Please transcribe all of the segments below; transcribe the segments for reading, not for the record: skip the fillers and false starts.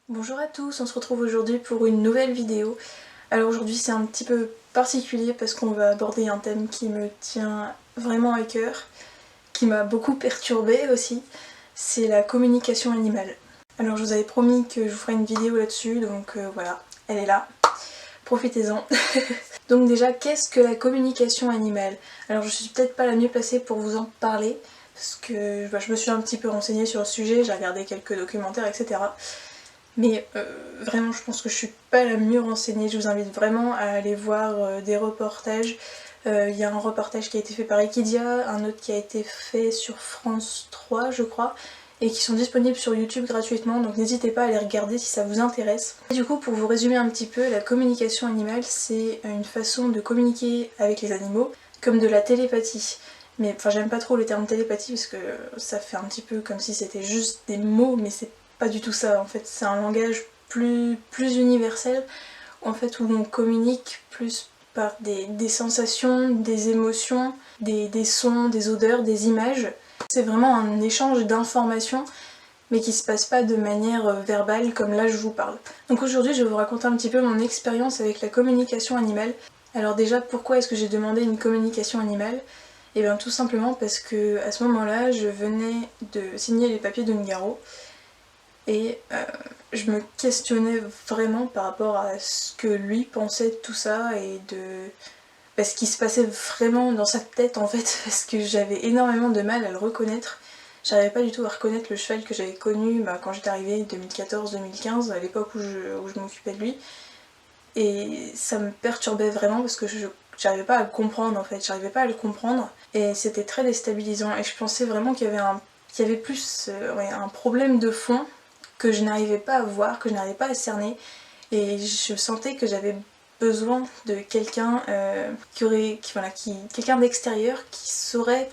Bonjour à tous, on se retrouve aujourd'hui pour une nouvelle vidéo. Alors aujourd'hui c'est un petit peu particulier parce qu'on va aborder un thème qui me tient vraiment à cœur, qui m'a beaucoup perturbée aussi, c'est la communication animale. Alors je vous avais promis que je vous ferais une vidéo là-dessus, donc voilà, elle est là, profitez-en. Donc déjà, qu'est-ce que la communication animale? Alors je suis peut-être pas la mieux placée pour vous en parler, parce que je me suis un petit peu renseignée sur le sujet, j'ai regardé quelques documentaires, etc. Mais vraiment, je pense que je suis pas la mieux renseignée. Je vous invite vraiment à aller voir des reportages. Il y a un reportage qui a été fait par Equidia, un autre qui a été fait sur France 3, je crois, et qui sont disponibles sur YouTube gratuitement, donc n'hésitez pas à les regarder si ça vous intéresse. Et du coup, pour vous résumer un petit peu, la communication animale, c'est une façon de communiquer avec les animaux, comme de la télépathie. Mais enfin, j'aime pas trop le terme télépathie parce que ça fait un petit peu comme si c'était juste des mots, mais c'est pas du tout ça. En fait, c'est un langage plus universel, en fait, où on communique plus par des sensations, des émotions, des sons, des odeurs, des images. C'est vraiment un échange d'informations, mais qui se passe pas de manière verbale comme là je vous parle. Donc aujourd'hui je vais vous raconter un petit peu mon expérience avec la communication animale. Alors déjà, pourquoi est-ce que j'ai demandé une communication animale? Et bien tout simplement parce que à ce moment-là, je venais de signer les papiers de Ngaro et je me questionnais vraiment par rapport à ce que lui pensait de tout ça et de ce qui se passait vraiment dans sa tête en fait, parce que j'avais énormément de mal à le reconnaître. J'arrivais pas du tout à reconnaître le cheval que j'avais connu quand j'étais arrivée 2014-2015, à l'époque où je m'occupais de lui. Et ça me perturbait vraiment parce que j'arrivais pas à le comprendre en fait, j'arrivais pas à le comprendre. Et c'était très déstabilisant et je pensais vraiment qu'il y avait plus un problème de fond que je n'arrivais pas à voir, que je n'arrivais pas à cerner. Et je sentais que j'avais besoin de quelqu'un quelqu'un d'extérieur qui saurait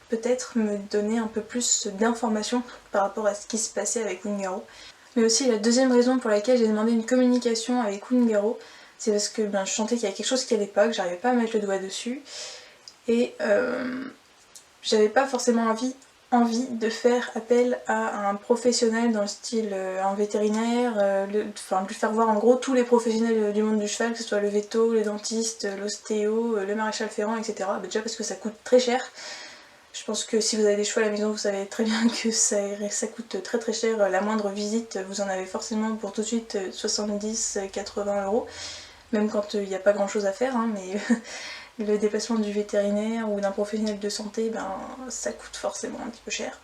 peut-être me donner un peu plus d'informations par rapport à ce qui se passait avec Ungaro. Mais aussi la deuxième raison pour laquelle j'ai demandé une communication avec Ungaro, c'est parce que je sentais qu'il y avait quelque chose qui allait pas, que j'arrivais pas à mettre le doigt dessus. Et j'avais pas forcément envie de faire appel à un professionnel dans le style un vétérinaire, lui faire voir en gros tous les professionnels du monde du cheval, que ce soit le véto, les dentistes, l'ostéo, le maréchal ferrant, etc. Déjà parce que ça coûte très cher. Je pense que si vous avez des chevaux à la maison, vous savez très bien que ça coûte très très cher. La moindre visite, vous en avez forcément pour tout de suite 70-80 euros, même quand il n'y a pas grand chose à faire, hein, mais le déplacement du vétérinaire ou d'un professionnel de santé, ça coûte forcément un petit peu cher.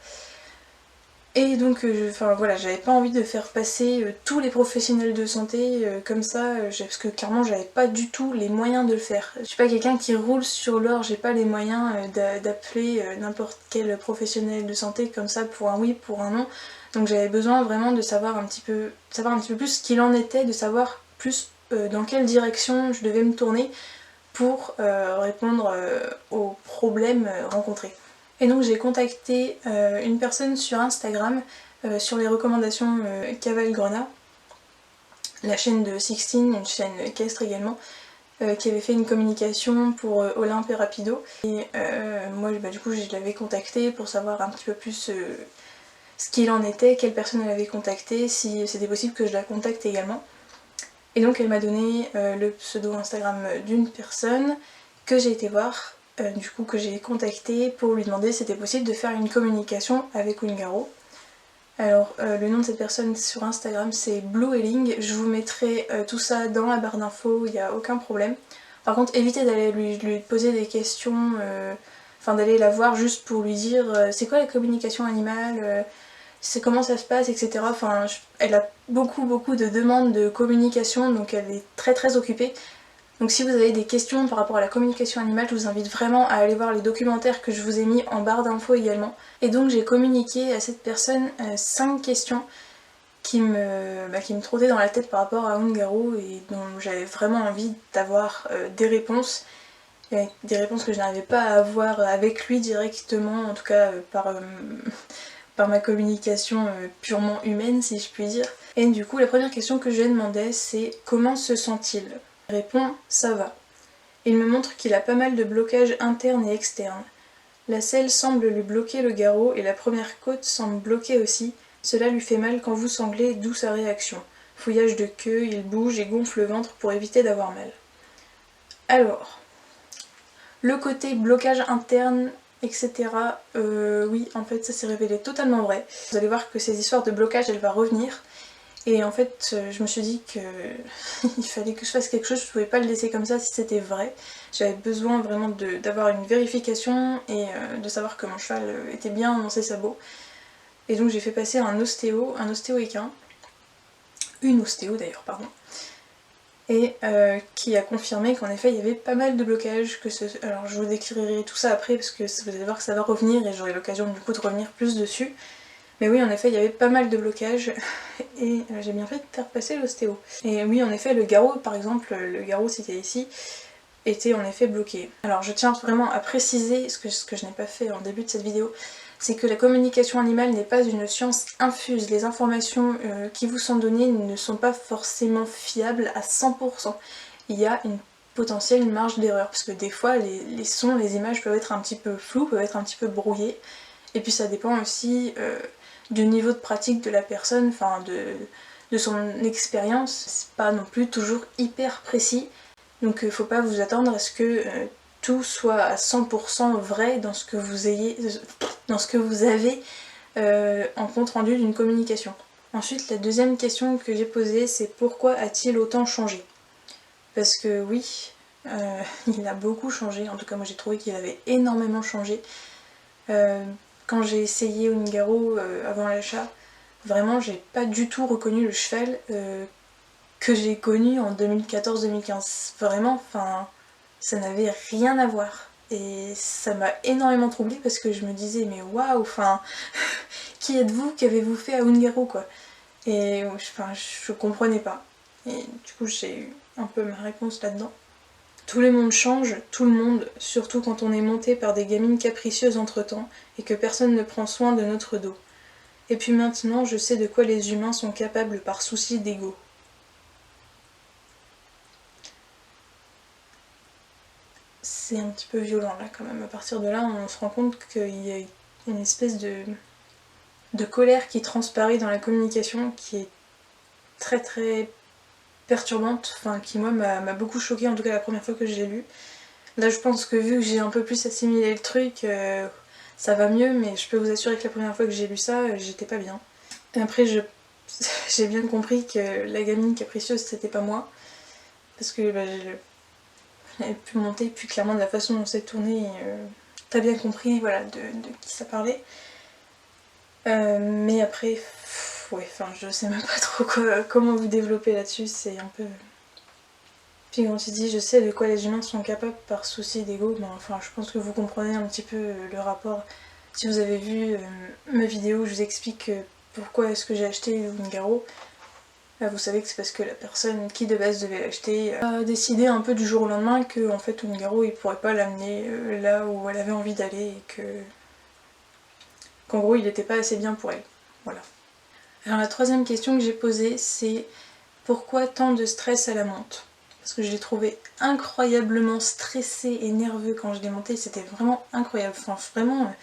Et donc, voilà, j'avais pas envie de faire passer tous les professionnels de santé comme ça, parce que clairement j'avais pas du tout les moyens de le faire. Je suis pas quelqu'un qui roule sur l'or, j'ai pas les moyens d'appeler n'importe quel professionnel de santé comme ça pour un oui, pour un non. Donc j'avais besoin vraiment de savoir un petit peu plus ce qu'il en était, de savoir plus dans quelle direction je devais me tourner pour répondre aux problèmes rencontrés. Et donc j'ai contacté une personne sur Instagram, sur les recommandations Caval Grenat, la chaîne de Sixteen, une chaîne équestre également, qui avait fait une communication pour Olympe et Rapido. Et moi du coup je l'avais contacté pour savoir un petit peu plus ce qu'il en était, quelle personne elle avait contacté, si c'était possible que je la contacte également. Et donc elle m'a donné le pseudo Instagram d'une personne que j'ai été voir, du coup que j'ai contacté pour lui demander si c'était possible de faire une communication avec Ungaro. Alors le nom de cette personne sur Instagram c'est Blue Elling, je vous mettrai tout ça dans la barre d'infos, il n'y a aucun problème. Par contre évitez d'aller lui poser des questions, d'aller la voir juste pour lui dire c'est quoi la communication animale, c'est comment ça se passe, etc. Enfin, elle a beaucoup de demandes de communication, donc elle est très très occupée. Donc si vous avez des questions par rapport à la communication animale, je vous invite vraiment à aller voir les documentaires que je vous ai mis en barre d'infos également. Et donc j'ai communiqué à cette personne 5 questions qui me trottaient dans la tête par rapport à Ungaro et dont j'avais vraiment envie d'avoir des réponses. Et des réponses que je n'arrivais pas à avoir avec lui directement, en tout cas par ma communication purement humaine si je puis dire. Et du coup la première question que je lui ai demandé c'est comment se sent-il? Il répond ça va. Il me montre qu'il a pas mal de blocages internes et externes. La selle semble lui bloquer le garrot et la première côte semble bloquée aussi. Cela lui fait mal quand vous sanglez, d'où sa réaction. fouillage de queue, il bouge et gonfle le ventre pour éviter d'avoir mal. Alors, le côté blocage interne, etc. Oui, en fait, ça s'est révélé totalement vrai. Vous allez voir que ces histoires de blocage, elles vont revenir. Et en fait, je me suis dit que il fallait que je fasse quelque chose, je pouvais pas le laisser comme ça si c'était vrai. J'avais besoin vraiment d'avoir une vérification et de savoir que mon cheval était bien dans ses sabots. Et donc j'ai fait passer un ostéo-équin, une ostéo d'ailleurs, pardon, et qui a confirmé qu'en effet il y avait pas mal de blocages. Alors je vous décrirai tout ça après parce que vous allez voir que ça va revenir et j'aurai l'occasion du coup de revenir plus dessus. Mais oui, en effet, il y avait pas mal de blocages et j'ai bien fait de faire passer l'ostéo. Et oui, en effet, le garrot, par exemple, le garrot cité ici, était en effet bloqué. Alors je tiens vraiment à préciser, ce que je n'ai pas fait en début de cette vidéo, c'est que la communication animale n'est pas une science infuse. Les informations qui vous sont données ne sont pas forcément fiables à 100%. Il y a une potentielle marge d'erreur, parce que des fois, les sons, les images peuvent être un petit peu floues, peuvent être un petit peu brouillées. Et puis ça dépend aussi du niveau de pratique de la personne, enfin de son expérience. C'est pas non plus toujours hyper précis, donc faut pas vous attendre à ce que tout soit à 100% vrai dans ce que vous avez en compte rendu d'une communication. Ensuite, la deuxième question que j'ai posée, c'est pourquoi a-t-il autant changé? Parce que oui, il a beaucoup changé, en tout cas moi j'ai trouvé qu'il avait énormément changé. Quand j'ai essayé Ungaro avant l'achat, vraiment j'ai pas du tout reconnu le cheval que j'ai connu en 2014-2015. Vraiment, enfin, ça n'avait rien à voir. Et ça m'a énormément troublée parce que je me disais mais waouh, enfin, qui êtes-vous, qu'avez-vous fait à Ungaro quoi? Et enfin, je comprenais pas. Et du coup j'ai eu un peu ma réponse là-dedans. Tout le monde change, tout le monde, surtout quand on est monté par des gamines capricieuses entre-temps et que personne ne prend soin de notre dos. Et puis maintenant, je sais de quoi les humains sont capables par souci d'ego. C'est un petit peu violent là quand même. À partir de là, on se rend compte qu'il y a une espèce de colère qui transparaît dans la communication qui est très très perturbante, enfin qui moi m'a beaucoup choquée, en tout cas la première fois que je l'ai lu. Là je pense que vu que j'ai un peu plus assimilé le truc, ça va mieux, mais je peux vous assurer que la première fois que j'ai lu ça, j'étais pas bien. Et après j'ai bien compris que la gamine capricieuse c'était pas moi, parce que j'avais pu monter plus clairement de la façon dont c'est tourné, t'as bien compris voilà, de qui ça parlait. Mais après, ouais, enfin je sais même pas trop comment vous développer là-dessus, c'est un peu... Puis quand tu dis je sais de quoi les humains sont capables par souci d'ego, ben, enfin je pense que vous comprenez un petit peu le rapport. Si vous avez vu ma vidéo où je vous explique pourquoi est-ce que j'ai acheté Ungaro, vous savez que c'est parce que la personne qui de base devait l'acheter a décidé un peu du jour au lendemain que en fait Ungaro il pourrait pas l'amener là où elle avait envie d'aller et qu'en gros il n'était pas assez bien pour elle. Voilà. Alors la troisième question que j'ai posée c'est pourquoi tant de stress à la monte? Parce que je l'ai trouvé incroyablement stressé et nerveux quand je l'ai monté, c'était vraiment incroyable. Enfin vraiment,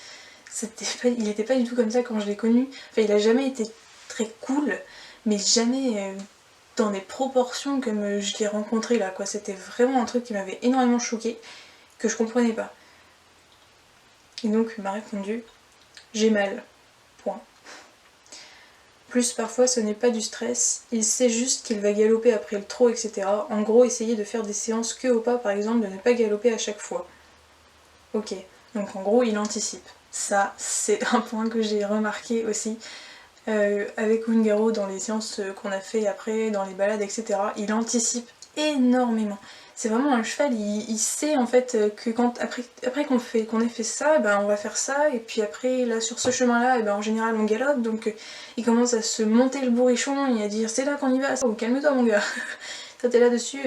il n'était pas du tout comme ça quand je l'ai connu. Enfin il a jamais été très cool, mais jamais dans des proportions comme je l'ai rencontré là quoi. C'était vraiment un truc qui m'avait énormément choquée, que je comprenais pas. Et donc il m'a répondu, j'ai mal. Point. Plus parfois ce n'est pas du stress, il sait juste qu'il va galoper après le trot, etc. En gros, essayer de faire des séances queue au pas par exemple, de ne pas galoper à chaque fois. Ok, donc en gros il anticipe. Ça, c'est un point que j'ai remarqué aussi avec Ungaro dans les séances qu'on a fait après, dans les balades, etc. Il anticipe énormément. C'est vraiment un cheval, il sait en fait que après qu'on ait fait ça, ben, on va faire ça, et puis après là sur ce chemin là, ben, en général on galope, donc il commence à se monter le bourrichon et à dire c'est là qu'on y va, oh, calme-toi mon gars, toi t'es là-dessus,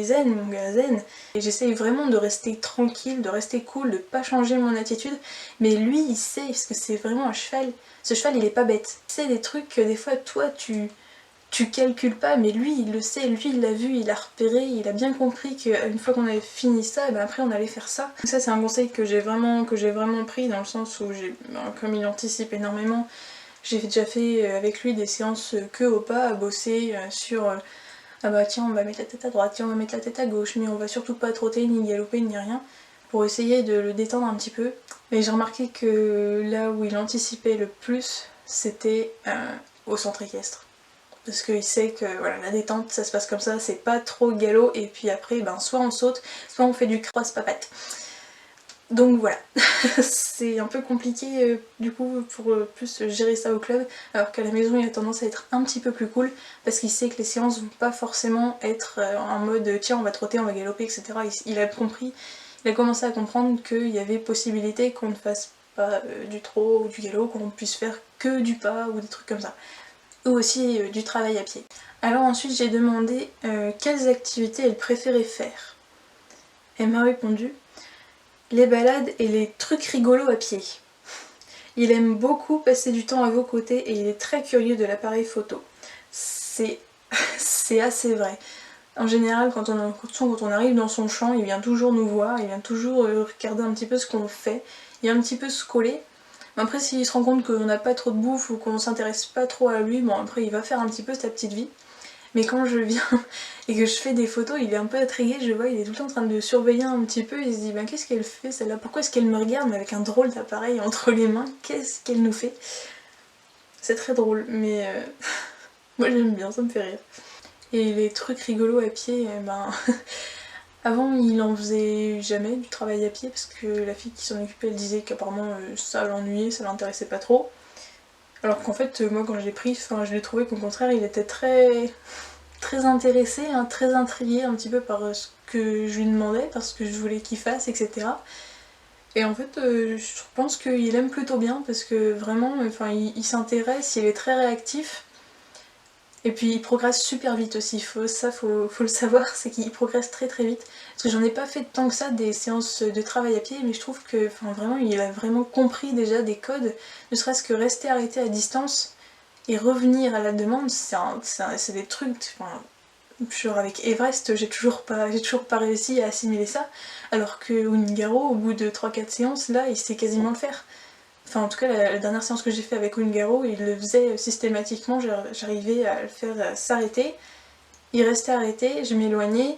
zen mon gars, zen. Et j'essaye vraiment de rester tranquille, de rester cool, de pas changer mon attitude, mais lui il sait, parce que c'est vraiment un cheval, ce cheval il est pas bête. C'est des trucs que des fois toi tu calcules pas, mais lui il le sait, lui il l'a vu, il a repéré, il a bien compris qu'une fois qu'on avait fini ça, et ben après on allait faire ça. Donc ça c'est un conseil que j'ai vraiment pris dans le sens où comme il anticipe énormément, J'ai déjà fait avec lui des séances que au pas, à bosser sur ah bah tiens on va mettre la tête à droite, tiens on va mettre la tête à gauche, mais on va surtout pas trotter ni galoper ni rien, pour essayer de le détendre un petit peu. Mais j'ai remarqué que là où il anticipait le plus, c'était au centre équestre. Parce qu'il sait que voilà, la détente ça se passe comme ça, c'est pas trop galop, et puis après ben, soit on saute, soit on fait du cross-papette. Donc voilà, c'est un peu compliqué du coup pour plus gérer ça au club, alors qu'à la maison il a tendance à être un petit peu plus cool, parce qu'il sait que les séances vont pas forcément être en mode tiens on va trotter, on va galoper, etc. Il a compris, il a commencé à comprendre qu'il y avait possibilité qu'on ne fasse pas du trot ou du galop, qu'on puisse faire que du pas ou des trucs comme ça. Ou aussi du travail à pied. Alors ensuite j'ai demandé quelles activités elle préférait faire. Elle m'a répondu les balades et les trucs rigolos à pied. Il aime beaucoup passer du temps à vos côtés et il est très curieux de l'appareil photo. C'est assez vrai. En général, quand on arrive dans son champ, il vient toujours nous voir, il vient toujours regarder un petit peu ce qu'on fait, il vient un petit peu se coller. Après, s'il se rend compte qu'on n'a pas trop de bouffe ou qu'on s'intéresse pas trop à lui, bon après il va faire un petit peu sa petite vie. Mais quand je viens et que je fais des photos, il est un peu intrigué, je vois, il est tout le temps en train de surveiller un petit peu, il se dit ben qu'est-ce qu'elle fait celle-là, pourquoi est-ce qu'elle me regarde mais avec un drôle d'appareil entre les mains, qu'est-ce qu'elle nous fait? C'est très drôle, mais moi j'aime bien, ça me fait rire. Et les trucs rigolos à pied, ben avant il en faisait jamais du travail à pied parce que la fille qui s'en occupait elle disait qu'apparemment ça l'ennuyait, ça l'intéressait pas trop. Alors qu'en fait moi quand je l'ai pris, je l'ai trouvé qu'au contraire il était très intéressé, hein, très intrigué un petit peu par ce que je lui demandais, par ce que je voulais qu'il fasse, etc. Et en fait, je pense qu'il aime plutôt bien parce que vraiment, il s'intéresse, il est très réactif. Et puis il progresse super vite aussi, faut le savoir, c'est qu'il progresse très très vite. Parce que j'en ai pas fait tant que ça des séances de travail à pied, mais je trouve que vraiment il a vraiment compris déjà des codes, ne serait-ce que rester arrêté à distance et revenir à la demande, c'est des trucs. Genre avec Everest, j'ai toujours pas réussi à assimiler ça, alors que Ungaro, au bout de 3-4 séances, là, il sait quasiment le faire. Enfin, en tout cas, la dernière séance que j'ai fait avec Ungaro, il le faisait systématiquement, j'arrivais à le faire s'arrêter, il restait arrêté, je m'éloignais,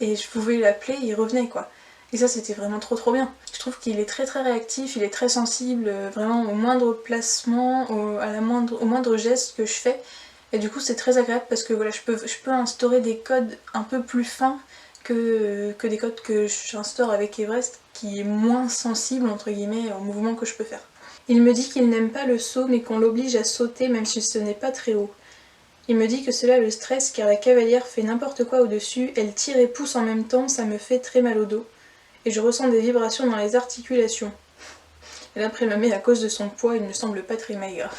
et je pouvais l'appeler, il revenait quoi. Et ça, c'était vraiment trop bien. Je trouve qu'il est très très réactif, il est très sensible, vraiment au moindre placement, au moindre geste que je fais. Et du coup, c'est très agréable parce que voilà, je peux instaurer des codes un peu plus fins que des codes que j'instaure avec Everest, qui est moins sensible entre guillemets au mouvement que je peux faire. Il me dit qu'il n'aime pas le saut mais qu'on l'oblige à sauter même si ce n'est pas très haut. Il me dit que cela le stresse car la cavalière fait n'importe quoi au-dessus, elle tire et pousse en même temps, ça me fait très mal au dos. Et je ressens des vibrations dans les articulations. Et d'après ma mère, à cause de son poids, il ne semble pas très maigre.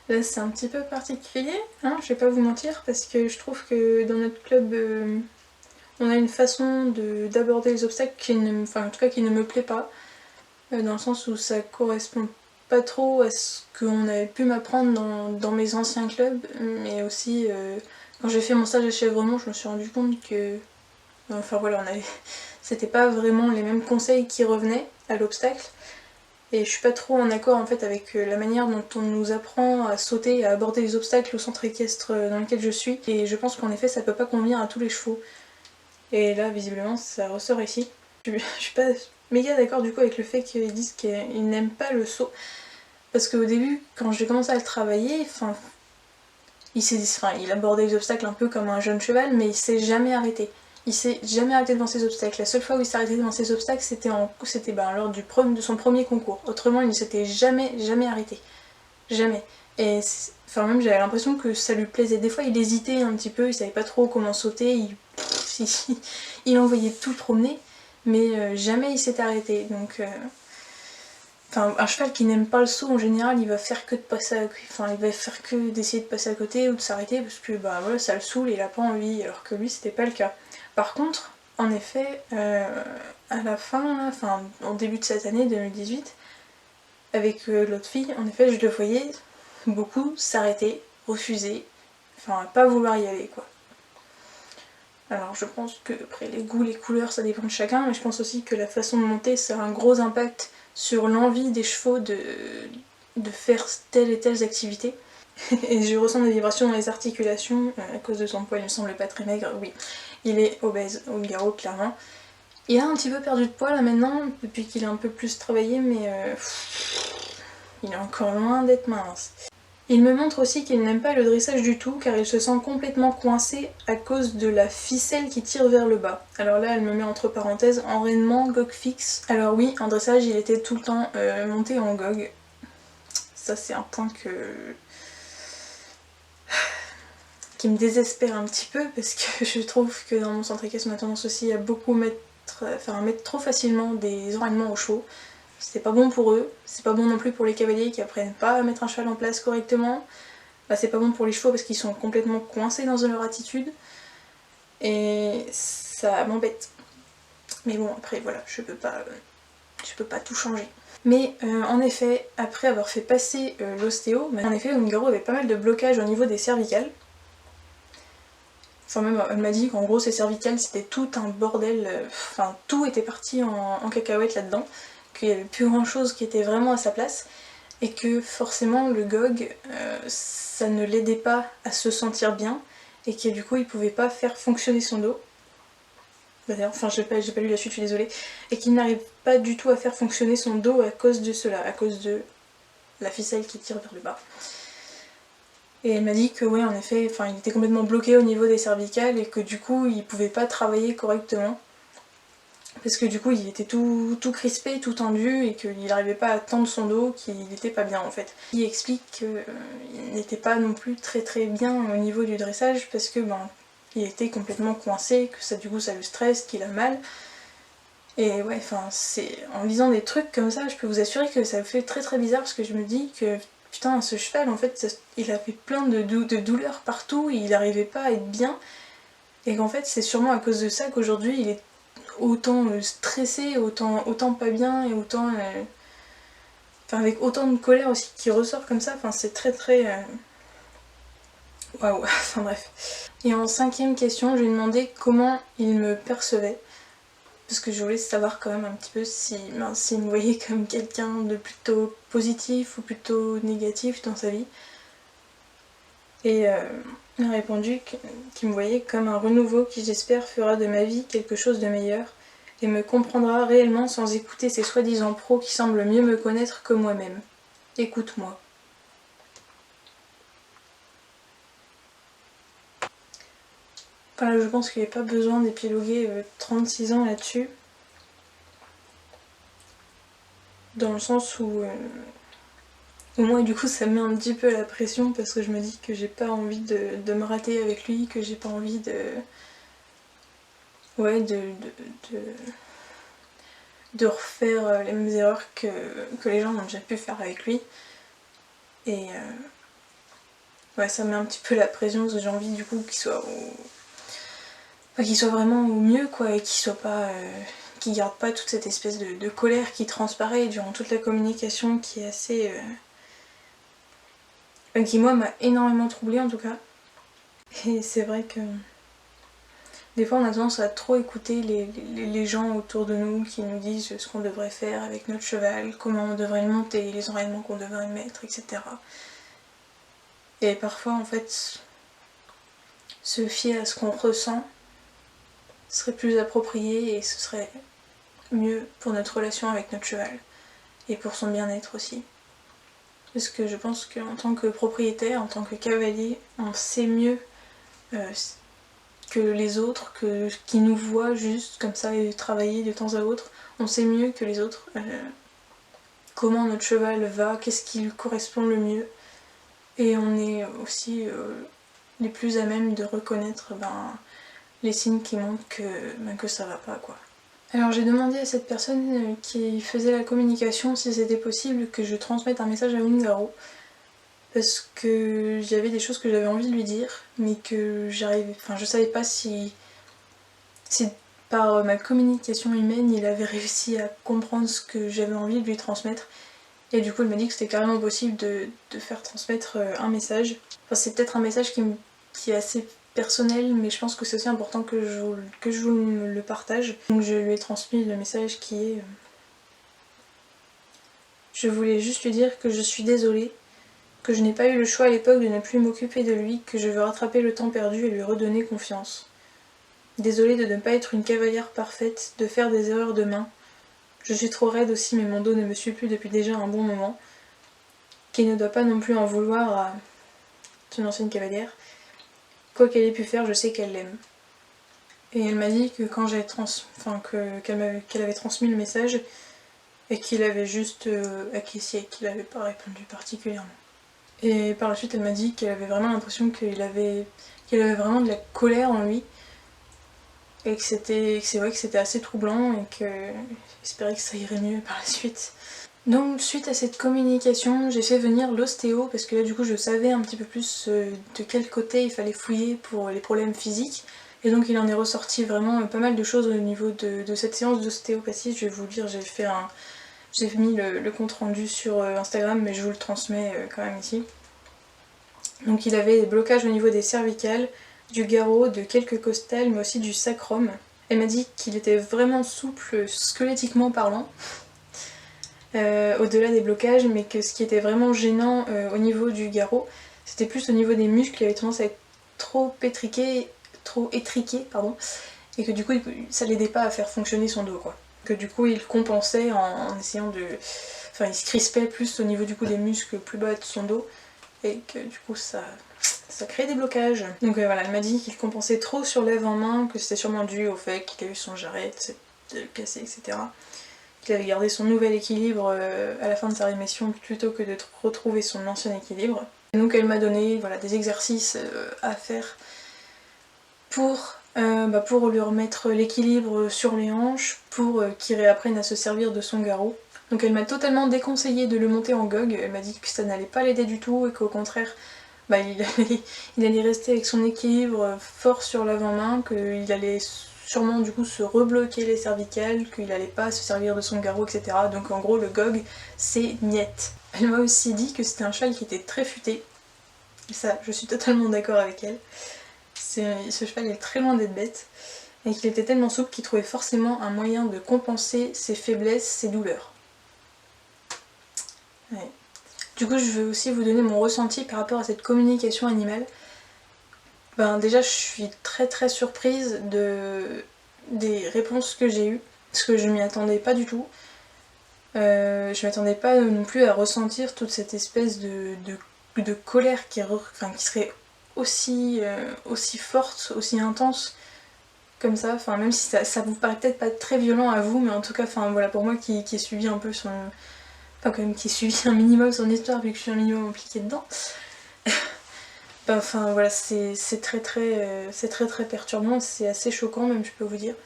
Là c'est un petit peu particulier, hein, je vais pas vous mentir, parce que je trouve que dans notre club, on a une façon d'aborder les obstacles qui en tout cas qui ne me plaît pas, dans le sens où ça correspond pas trop à ce qu'on avait pu m'apprendre dans mes anciens clubs, mais aussi quand j'ai fait mon stage à Chèvremont, je me suis rendu compte que c'était pas vraiment les mêmes conseils qui revenaient à l'obstacle. Et je suis pas trop en accord en fait avec la manière dont on nous apprend à sauter et à aborder les obstacles au centre équestre dans lequel je suis. Et je pense qu'en effet ça peut pas convenir à tous les chevaux. Et là visiblement ça ressort ici. Je suis pas méga d'accord du coup avec le fait qu'ils disent qu'ils n'aiment pas le saut. Parce qu'au début, quand j'ai commencé à le travailler, il abordait les obstacles un peu comme un jeune cheval, mais il s'est jamais arrêté. Il s'est jamais arrêté devant ses obstacles. La seule fois où il s'est arrêté devant ses obstacles, c'était lors de son premier concours. Autrement, il ne s'était jamais arrêté. Jamais. Et même j'avais l'impression que ça lui plaisait. Des fois, il hésitait un petit peu, il savait pas trop comment sauter, il envoyait tout promener, mais jamais il s'est arrêté. Donc, un cheval qui n'aime pas le saut, en général, il va faire que de passer il va faire que d'essayer de passer à côté ou de s'arrêter parce que bah voilà, ça le saoule et il a pas envie, alors que lui, c'était pas le cas. Par contre, en effet, à la fin, en début de cette année 2018, avec l'autre fille, en effet, je le voyais beaucoup s'arrêter, refuser, pas vouloir y aller quoi. Alors je pense que après les goûts, les couleurs, ça dépend de chacun, mais je pense aussi que la façon de monter, ça a un gros impact sur l'envie des chevaux de faire telle et telle activité. Et je ressens des vibrations dans les articulations à cause de son poids, il me semble pas très maigre, oui. Il est obèse, Ungaro, clairement. Il a un petit peu perdu de poids là maintenant, depuis qu'il a un peu plus travaillé, mais il est encore loin d'être mince. Il me montre aussi qu'il n'aime pas le dressage du tout, car il se sent complètement coincé à cause de la ficelle qui tire vers le bas. Alors là, elle me met entre parenthèses enraînement, gog fixe. Alors oui, en dressage, il était tout le temps monté en gog. Ça, c'est un point qui me désespère un petit peu, parce que je trouve que dans mon centre équestre, on a tendance aussi à beaucoup mettre trop facilement des enraînements aux chevaux. C'est pas bon pour eux, c'est pas bon non plus pour les cavaliers qui apprennent pas à mettre un cheval en place correctement. Bah, c'est pas bon pour les chevaux parce qu'ils sont complètement coincés dans leur attitude. Et ça m'embête. Mais bon, après voilà, je peux pas tout changer. Mais en effet, après avoir fait passer l'ostéo, en effet, Ungaro avait pas mal de blocages au niveau des cervicales. Enfin même, elle m'a dit qu'en gros, ses cervicales, c'était tout un bordel. Enfin, tout était parti en cacahuète là-dedans. Qu'il n'y avait plus grand chose qui était vraiment à sa place. Et que forcément, le GOG, ça ne l'aidait pas à se sentir bien. Et que du coup, il pouvait pas faire fonctionner son dos. D'ailleurs, enfin, j'ai pas lu la suite, je suis désolée. Et qu'il n'arrive pas du tout à faire fonctionner son dos à cause de cela, à cause de la ficelle qui tire vers le bas. Et elle m'a dit que ouais, en effet, enfin, il était complètement bloqué au niveau des cervicales et que du coup, il pouvait pas travailler correctement. Parce que du coup, il était tout crispé, tout tendu et qu'il n'arrivait pas à tendre son dos, qu'il n'était pas bien en fait. Il explique qu'il n'était pas non plus très bien au niveau du dressage parce que il était complètement coincé, que ça du coup ça le stresse, qu'il a mal. Et ouais, enfin, c'est en lisant des trucs comme ça, je peux vous assurer que ça me fait très bizarre parce que je me dis que putain, ce cheval en fait, il avait plein de douleurs partout, il n'arrivait pas à être bien. Et qu'en fait, c'est sûrement à cause de ça qu'aujourd'hui il est autant stressé, autant pas bien et autant. Enfin, avec autant de colère aussi qui ressort comme ça, enfin, c'est très. Waouh, enfin bref. Et en 5ème question, je lui ai demandé comment il me percevait. Parce que je voulais savoir quand même un petit peu s'il me voyait comme quelqu'un de plutôt positif ou plutôt négatif dans sa vie. Et il a répondu qu'il me voyait comme un renouveau qui j'espère fera de ma vie quelque chose de meilleur et me comprendra réellement sans écouter ces soi-disant pros qui semblent mieux me connaître que moi-même. Écoute-moi. Voilà, je pense qu'il n'y a pas besoin d'épiloguer 36 ans là-dessus. Dans le sens où au moins du coup ça me met un petit peu la pression parce que je me dis que j'ai pas envie de me rater avec lui, que j'ai pas envie ouais, de refaire les mêmes erreurs que les gens ont déjà pu faire avec lui. Et ouais, ça me met un petit peu la pression parce que j'ai envie du coup qu'il soit qu'il soit vraiment au mieux quoi, et qu'il soit pas qu'il garde pas toute cette espèce de colère qui transparaît durant toute la communication qui est assez qui moi m'a énormément troublée en tout cas. Et c'est vrai que des fois on a tendance à trop écouter les gens autour de nous qui nous disent ce qu'on devrait faire avec notre cheval, comment on devrait le monter, les enraînements qu'on devrait mettre, etc. Et parfois en fait se fier à ce qu'on ressent serait plus approprié et ce serait mieux pour notre relation avec notre cheval et pour son bien-être aussi. Parce que je pense qu'en tant que propriétaire, en tant que cavalier, on sait mieux que les autres, qui nous voient juste comme ça et travailler de temps à autre, on sait mieux que les autres comment notre cheval va, qu'est-ce qui lui correspond le mieux. Et on est aussi les plus à même de reconnaître les signes qui montrent que ça va pas quoi. Alors j'ai demandé à cette personne qui faisait la communication si c'était possible que je transmette un message à Ungaro parce que j'avais des choses que j'avais envie de lui dire mais que je savais pas si par ma communication humaine il avait réussi à comprendre ce que j'avais envie de lui transmettre et du coup il m'a dit que c'était carrément possible de faire transmettre un message. Enfin c'est peut-être un message qui est assez personnel mais je pense que c'est aussi important que je vous le partage. Donc je lui ai transmis le message qui est Je voulais juste lui dire que je suis désolée, que je n'ai pas eu le choix à l'époque de ne plus m'occuper de lui, que je veux rattraper le temps perdu et lui redonner confiance. Désolée de ne pas être une cavalière parfaite, de faire des erreurs de main. Je suis trop raide aussi, mais mon dos ne me suit plus depuis déjà un bon moment. Qu'il ne doit pas non plus en vouloir à son ancienne cavalière. Quoi qu'elle ait pu faire, je sais qu'elle l'aime. Et elle m'a dit que quand qu'elle avait transmis le message et qu'il avait juste acquiescé, qu'il n'avait pas répondu particulièrement. Et par la suite, elle m'a dit qu'elle avait vraiment l'impression qu'il avait vraiment de la colère en lui et que c'est vrai que c'était assez troublant et qu'elle espérait que ça irait mieux par la suite. Donc suite à cette communication, j'ai fait venir l'ostéo parce que là du coup je savais un petit peu plus de quel côté il fallait fouiller pour les problèmes physiques. Et donc il en est ressorti vraiment pas mal de choses au niveau de cette séance d'ostéopathie. Je vais vous le dire, j'ai mis le compte rendu sur Instagram, mais je vous le transmets quand même ici. Donc il avait des blocages au niveau des cervicales, du garrot, de quelques costales, mais aussi du sacrum. Elle m'a dit qu'il était vraiment souple squelettiquement parlant. Au-delà des blocages, mais que ce qui était vraiment gênant au niveau du garrot, c'était plus au niveau des muscles qui avaient tendance à être trop étriqués, et que du coup ça l'aidait pas à faire fonctionner son dos quoi. Que du coup il compensait en essayant de... Enfin il se crispait plus au niveau du coup des muscles plus bas de son dos, et que du coup ça crée des blocages. Donc voilà, elle m'a dit qu'il compensait trop sur l'avant-main, que c'était sûrement dû au fait qu'il a eu son jarret cassé, etc. Qu'il avait gardé son nouvel équilibre à la fin de sa rémission plutôt que de retrouver son ancien équilibre. Et donc elle m'a donné voilà, des exercices à faire pour lui remettre l'équilibre sur les hanches, pour qu'il réapprenne à se servir de son garrot. Donc elle m'a totalement déconseillé de le monter en gog, elle m'a dit que ça n'allait pas l'aider du tout et qu'au contraire il allait rester avec son équilibre fort sur l'avant-main, qu'il allait sûrement du coup se rebloquer les cervicales, qu'il allait pas se servir de son garrot, etc. Donc en gros le gog c'est niette. Elle m'a aussi dit que c'était un cheval qui était très futé, et ça je suis totalement d'accord avec elle. Ce cheval est très loin d'être bête, et qu'il était tellement souple qu'il trouvait forcément un moyen de compenser ses faiblesses, ses douleurs. Ouais. Du coup je veux aussi vous donner mon ressenti par rapport à cette communication animale. Déjà je suis très surprise des réponses que j'ai eues, parce que je m'y attendais pas du tout. Je m'attendais pas non plus à ressentir toute cette espèce de colère qui serait aussi forte, aussi intense comme ça, même si ça vous paraît peut-être pas très violent à vous, mais en tout cas voilà, pour moi qui ai suivi un peu qui ai suivi un minimum son histoire vu que je suis un minimum impliquée dedans. Voilà, c'est très perturbant, c'est assez choquant même, je peux vous dire.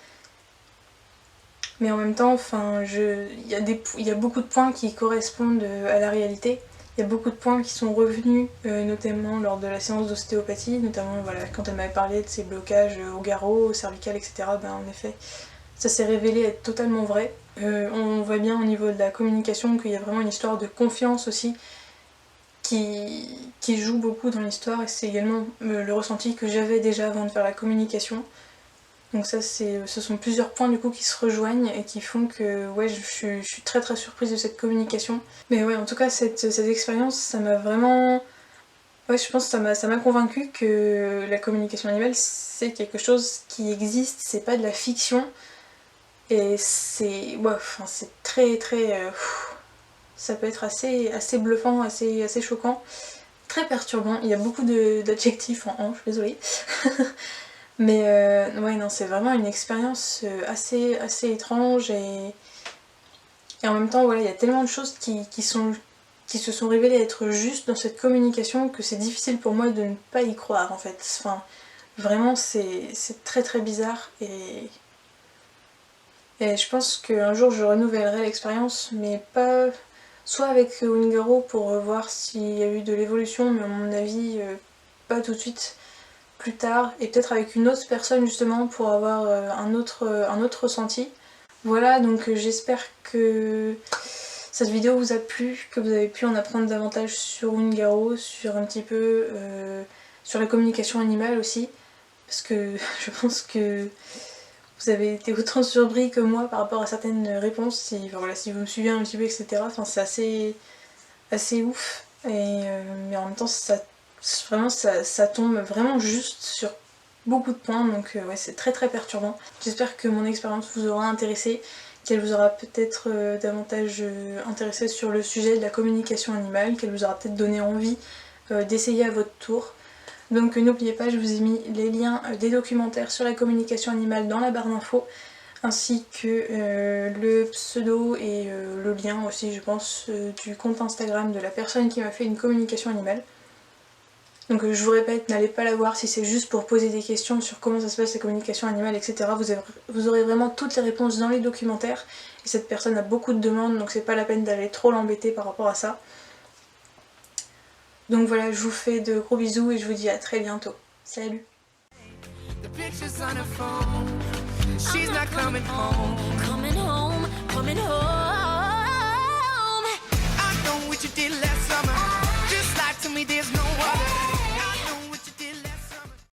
Mais en même temps, il y a beaucoup de points qui correspondent à la réalité. Il y a beaucoup de points qui sont revenus, notamment lors de la séance d'ostéopathie, notamment voilà, quand elle m'avait parlé de ses blocages au garrot, au cervical, etc. En effet, ça s'est révélé être totalement vrai. On voit bien au niveau de la communication qu'il y a vraiment une histoire de confiance aussi qui joue beaucoup dans l'histoire, et c'est également le ressenti que j'avais déjà avant de faire la communication. Donc ça, ce sont plusieurs points du coup qui se rejoignent et qui font que ouais, je suis très surprise de cette communication. Mais ouais, en tout cas, cette expérience, ça m'a vraiment... Ouais, je pense que ça m'a convaincue que la communication animale, c'est quelque chose qui existe, c'est pas de la fiction. Et c'est... Ouais, c'est très... ça peut être assez bluffant, assez choquant, très perturbant. Il y a beaucoup d'adjectifs en hanche, désolée. Mais ouais, non, c'est vraiment une expérience assez étrange, et en même temps, voilà, il y a tellement de choses qui se sont révélées être justes dans cette communication que c'est difficile pour moi de ne pas y croire en fait. Vraiment, c'est très bizarre, et je pense qu'un jour je renouvellerai l'expérience, mais pas soit avec Ungaro pour voir s'il y a eu de l'évolution, mais à mon avis, pas tout de suite. Plus tard, et peut-être avec une autre personne justement pour avoir un autre ressenti. Voilà, donc j'espère que cette vidéo vous a plu, que vous avez pu en apprendre davantage sur Ungaro, sur un petit peu sur la communication animale aussi, parce que je pense que vous avez été autant surpris que moi par rapport à certaines réponses, si, enfin, voilà, si vous me suivez un petit peu, etc. Enfin, c'est assez ouf, mais en même temps ça tombe vraiment juste sur beaucoup de points, donc ouais, c'est très très perturbant. J'espère que mon expérience vous aura intéressé, qu'elle vous aura peut-être davantage intéressé sur le sujet de la communication animale, qu'elle vous aura peut-être donné envie d'essayer à votre tour. Donc n'oubliez pas, je vous ai mis les liens des documentaires sur la communication animale dans la barre d'infos, ainsi que le pseudo et le lien aussi, je pense, du compte Instagram de la personne qui m'a fait une communication animale. Donc je vous répète, n'allez pas la voir si c'est juste pour poser des questions sur comment ça se passe la communication animale, etc. Vous aurez vraiment toutes les réponses dans les documentaires, et cette personne a beaucoup de demandes, donc c'est pas la peine d'aller trop l'embêter par rapport à ça. Donc voilà, je vous fais de gros bisous et je vous dis à très bientôt. Salut! She's not coming home, coming home, coming home. I know what you did last summer. Just like to me, there's no other.